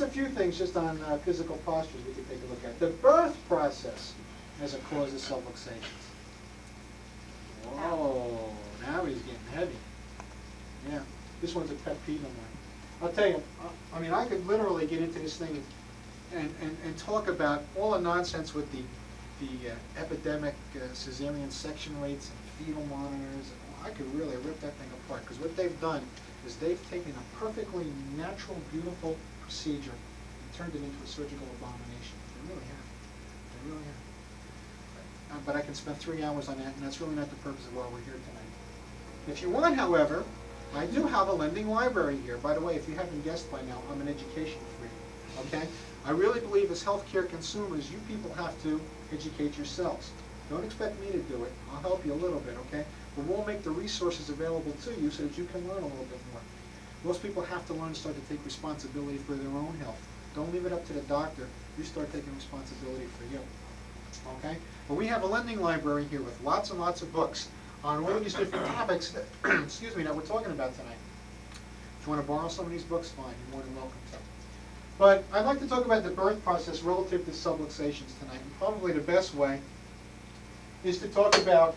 that's a few things just on physical postures we could take a look at. The birth process as a cause of subluxations. Whoa, now he's getting heavy. Yeah, this one's a pet peeve of mine. I'll tell you, I mean, I could literally get into this thing and talk about all the nonsense with the epidemic cesarean section rates and fetal monitors. I could really rip that thing apart, because what they've done is they've taken a perfectly natural, beautiful procedure and turned it into a surgical abomination. They really have. They really have. But I can spend 3 hours on that, and that's really not the purpose of why we're here tonight. If you want, however, I do have a lending library here. By the way, if you haven't guessed by now, I'm an education freak. Okay? I really believe as healthcare consumers, you people have to educate yourselves. Don't expect me to do it. I'll help you a little bit, okay? But we'll make the resources available to you so that you can learn a little bit more. Most people have to learn to start to take responsibility for their own health. Don't leave it up to the doctor. You start taking responsibility for you. Okay? But we have a lending library here with lots and lots of books on all these different topics that, excuse me, that we're talking about tonight. If you want to borrow some of these books, fine. You're more than welcome to. But I'd like to talk about the birth process relative to subluxations tonight. And probably the best way is to talk about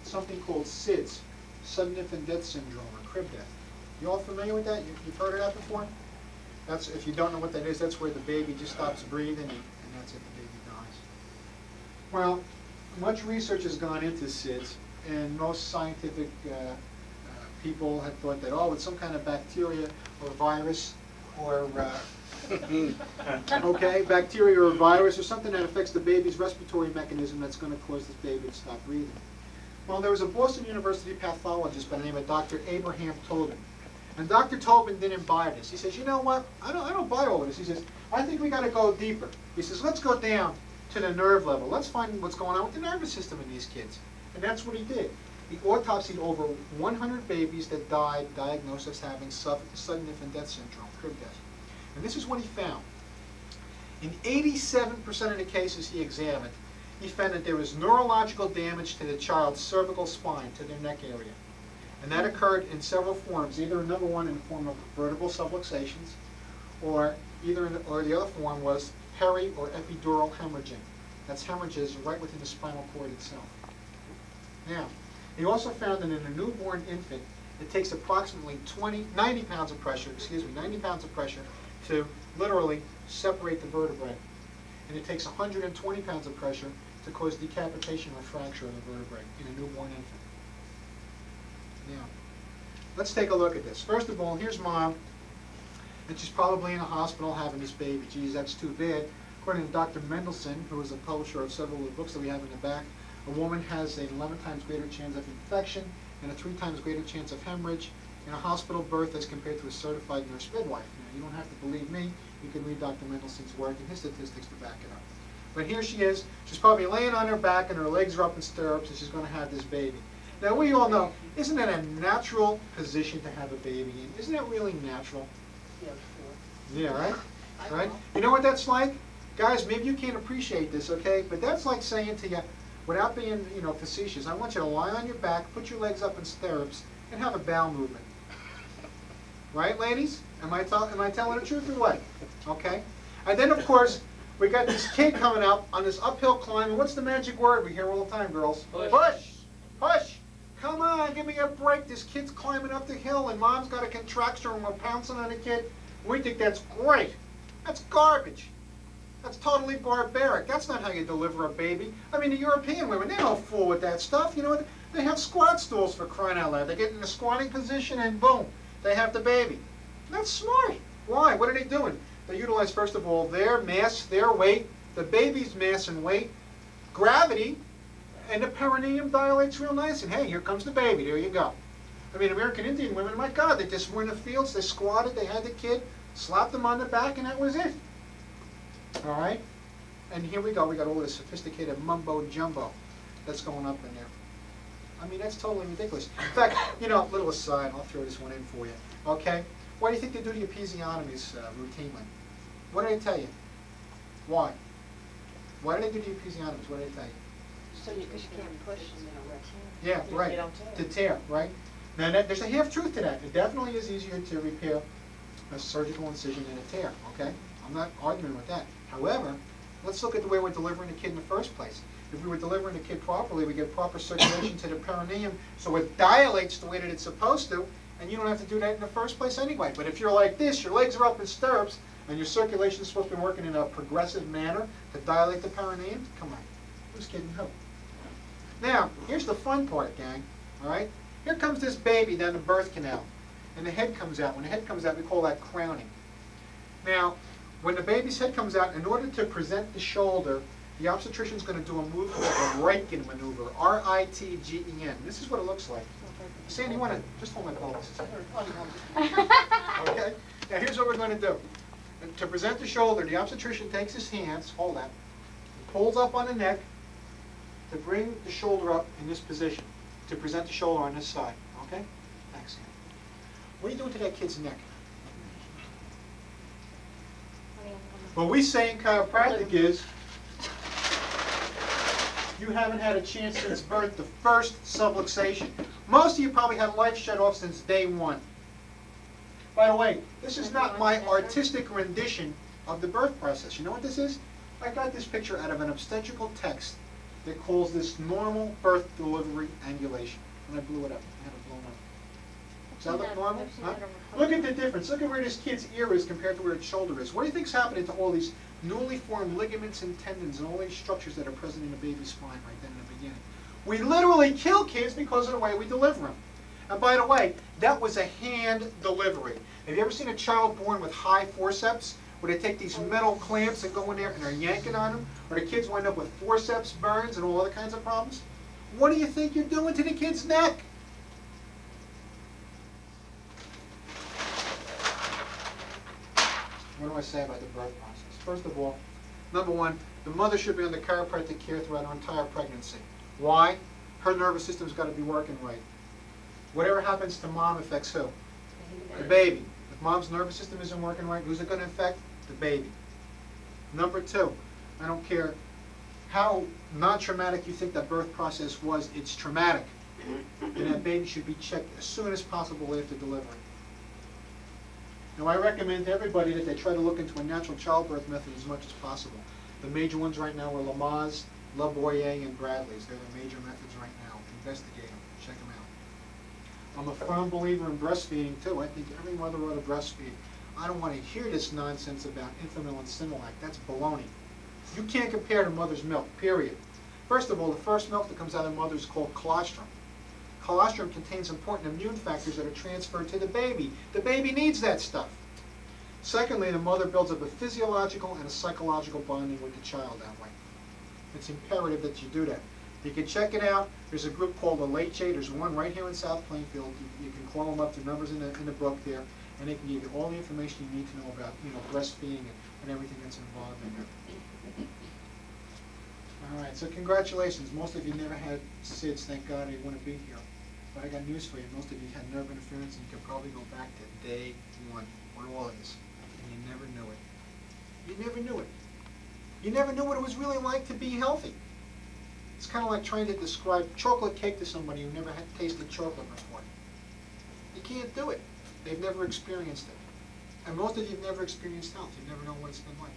something called SIDS, sudden infant death syndrome, or crib death. You all familiar with that? You've heard of that before? That's, if you don't know what that is, that's where the baby just stops breathing and that's it, the baby dies. Well, much research has gone into SIDS, and most scientific people have thought that, oh, it's some kind of bacteria or virus or okay, bacteria or virus or something that affects the baby's respiratory mechanism that's going to cause this baby to stop breathing. Well, there was a Boston University pathologist by the name of Dr. Abraham Tobin. And Dr. Tobin didn't buy this. He says, you know what, I don't buy all of this. He says, I think we got to go deeper. He says, let's go down to the nerve level. Let's find what's going on with the nervous system in these kids. And that's what he did. He autopsied over 100 babies that died diagnosed as having sudden infant death syndrome, crib death. And this is what he found. In 87% of the cases he examined, he found that there was neurological damage to the child's cervical spine, to their neck area. And that occurred in several forms, either number one in the form of vertebral subluxations, or the other form was peri or epidural hemorrhaging. That's hemorrhages right within the spinal cord itself. Now, he also found that in a newborn infant, it takes approximately 90 pounds of pressure, 90 pounds of pressure to literally separate the vertebrae. And it takes 120 pounds of pressure to cause decapitation or fracture of the vertebrae in a newborn infant. Now, let's take a look at this. First of all, here's mom, and she's probably in a hospital having this baby. Geez, that's too bad. According to Dr. Mendelsohn, who is a publisher of several of the books that we have in the back, a woman has an 11 times greater chance of infection and a 3 times greater chance of hemorrhage in a hospital birth as compared to a certified nurse midwife. Now, you don't have to believe me. You can read Dr. Mendelssohn's work and his statistics to back it up. But here she is. She's probably laying on her back and her legs are up in stirrups and she's going to have this baby. Now, we all know, isn't that a natural position to have a baby in? Isn't that really natural? Yeah, sure. Yeah, right? Right? You know what that's like? Guys, maybe you can't appreciate this, okay? But that's like saying to you, without being, facetious, I want you to lie on your back, put your legs up in stirrups, and have a bowel movement. Right, ladies? Am I telling the truth or what? Okay. And then, of course, we got this kid coming up on this uphill climb. And what's the magic word we hear all the time, girls? Push. Push. Push. Come on, give me a break. This kid's climbing up the hill, and mom's got a contraction, and we're pouncing on the kid. We think that's great. That's garbage. That's totally barbaric. That's not how you deliver a baby. I mean, the European women, they don't fool with that stuff. You know what? They have squat stools, for crying out loud. They get in the squatting position, and boom, they have the baby. That's smart. Why? What are they doing? They utilize, first of all, their mass, their weight, the baby's mass and weight, gravity, and the perineum dilates real nice. And hey, here comes the baby. There you go. I mean, American Indian women, my God, they just were in the fields, they squatted, they had the kid, slapped them on the back, and that was it. All right? And here we go. We got all this sophisticated mumbo-jumbo that's going up in there. I mean, that's totally ridiculous. In fact, little aside, I'll throw this one in for you. Okay? Why do you think they do the episiotomies routinely? What did I tell you? Why? Why do they do the episiotomies? What did I tell you? So because you can't push them in a routine. Yeah, right. To tear, right? Now, there's a half truth to that. It definitely is easier to repair a surgical incision and a tear, okay? I'm not arguing with that. However, let's look at the way we're delivering the kid in the first place. If we were delivering the kid properly, we get proper circulation to the perineum, so it dilates the way that it's supposed to, and you don't have to do that in the first place anyway. But if you're like this, your legs are up in stirrups, and your circulation is supposed to be working in a progressive manner to dilate the perineum, come on, who's kidding who? Now, here's the fun part, gang, all right? Here comes this baby down the birth canal, and the head comes out. When the head comes out, we call that crowning. Now, when the baby's head comes out, in order to present the shoulder, the obstetrician's going to do a move called a Reitgen maneuver, R-I-T-G-E-N. This is what it looks like. Sandy, you want to just hold my pelvis? Okay? Now, here's what we're going to do. And to present the shoulder, the obstetrician takes his hands, hold that, pulls up on the neck to bring the shoulder up in this position, to present the shoulder on this side. Okay? Thanks, Sandy. What are you doing to that kid's neck? What we say in chiropractic is, you haven't had a chance since birth, the first subluxation. Most of you probably had life shut off since day one. By the way, this is not my artistic rendition of the birth process. You know what this is? I got this picture out of an obstetrical text that calls this normal birth delivery angulation. And I blew it up. I had it blown up. Does that look normal? Huh? Look at the difference. Look at where this kid's ear is compared to where its shoulder is. What do you think's happening to all these newly formed ligaments and tendons and all these structures that are present in the baby's spine right then in the beginning? We literally kill kids because of the way we deliver them. And by the way, that was a hand delivery. Have you ever seen a child born with high forceps, where they take these metal clamps and go in there and they're yanking on them? Or the kids wind up with forceps burns and all other kinds of problems? What do you think you're doing to the kid's neck? What do I say about the birth process? First of all, number one, the mother should be under chiropractic care throughout her entire pregnancy. Why? Her nervous system's got to be working right. Whatever happens to mom affects who? The baby. If mom's nervous system isn't working right, who's it going to affect? The baby. Number two, I don't care how non-traumatic you think that birth process was, it's traumatic. And that baby should be checked as soon as possible after delivery. Now, I recommend to everybody that they try to look into a natural childbirth method as much as possible. The major ones right now are Lamaze, La Boyer, and Bradley's. They're the major methods right now. Investigate them. Check them out. I'm a firm believer in breastfeeding, too. I think every mother ought to breastfeed. I don't want to hear this nonsense about Infamil and Similac. That's baloney. You can't compare to mother's milk, period. First of all, the first milk that comes out of the mother is called colostrum. Colostrum contains important immune factors that are transferred to the baby. The baby needs that stuff. Secondly, the mother builds up a physiological and a psychological bonding with the child that way. It's imperative that you do that. You can check it out. There's a group called the Late J. There's one right here in South Plainfield. You can call them up. The numbers in the book there, and they can give you all the information you need to know about, breastfeeding and everything that's involved in there. All right. So congratulations. Most of you never had SIDS. Thank God you want to be here. But I got news for you. Most of you had nerve interference, and you could probably go back to day one, or all of this, and you never knew it. You never knew it. You never knew what it was really like to be healthy. It's kind of like trying to describe chocolate cake to somebody who never had tasted chocolate before. You can't do it. They've never experienced it. And most of you have never experienced health. You never know what it's been like.